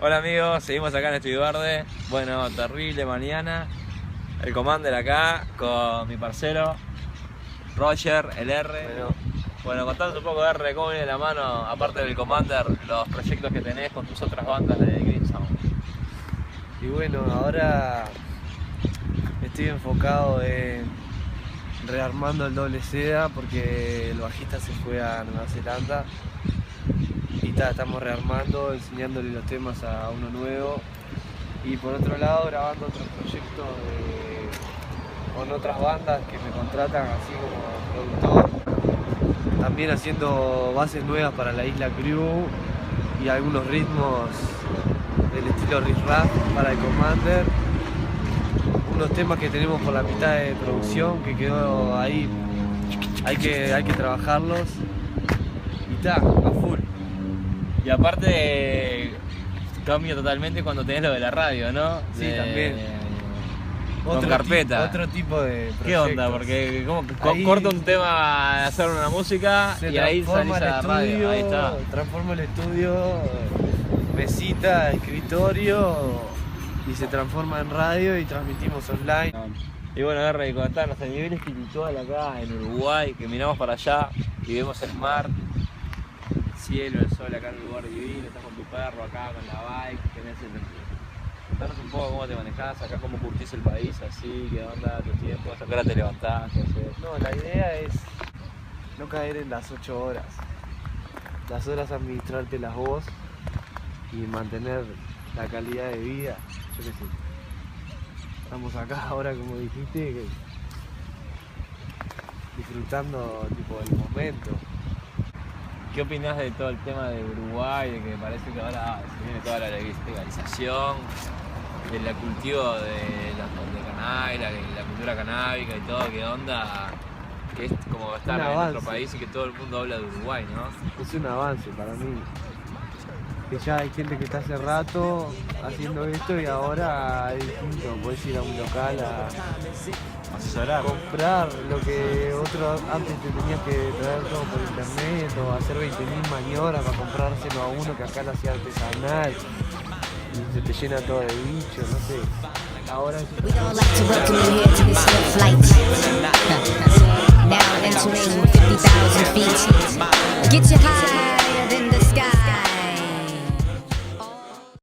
Hola amigos, seguimos acá en Estudio Verde. Bueno, terrible mañana. El Commander acá con mi parcero Roger, el R. Bueno, contanos un poco, R, cómo viene de la mano, aparte del Commander, los proyectos que tenés con tus otras bandas de Green Sound. Y bueno, ahora estoy enfocado en rearmando el doble seda porque el bajista se fue a Nueva Zelanda. Y estamos rearmando, enseñándole los temas a uno nuevo. Y por otro lado grabando otros proyectos con otras bandas que me contratan así como productor. También haciendo bases nuevas para la Isla Crew y algunos ritmos del estilo riff rap para el Commander. Unos temas que tenemos por la mitad de producción que quedó ahí, hay que trabajarlos. Y está, a full. Y aparte, cambio totalmente cuando tenés lo de la radio, ¿no? Sí, también. Con carpeta. Otro tipo de proyectos. ¿Qué onda? Porque corta un tema de hacer una música y ahí salís a la radio. Ahí está. Transforma el estudio, mesita, escritorio y se transforma en radio y transmitimos online. Y bueno, R, contanos el nivel espiritual acá en Uruguay, que miramos para allá y vemos el mar, el cielo, el sol acá en un lugar divino, estás con tu perro acá, con la bike, tenés el... Contanos un poco cómo te manejás acá, cómo curtís el país así, qué onda tu tiempo, a qué hora te levantás, qué haces. No, la idea es no caer en las 8 horas. Las horas administrártelas vos y mantener la calidad de vida. Yo qué sé. Estamos acá ahora, como dijiste, disfrutando tipo el momento. ¿Qué opinás de todo el tema de Uruguay, de que parece que ahora se viene toda la legalización, del cultivo de cannabis, la cultura canábica y todo? ¿Qué onda? Que es como estar en nuestro país y que todo el mundo habla de Uruguay, ¿no? Es un avance para mí. Que ya hay gente que está hace rato haciendo esto y ahora es distinto. Podés ir a un local a asesorar, comprar lo que antes te tenías que traer todo por internet o hacer 20.000 maniobras para comprárselo a uno que acá lo hacía artesanal y se te llena todo de bicho, no sé. Ahora es Now entering 50,000 feet. Get your high.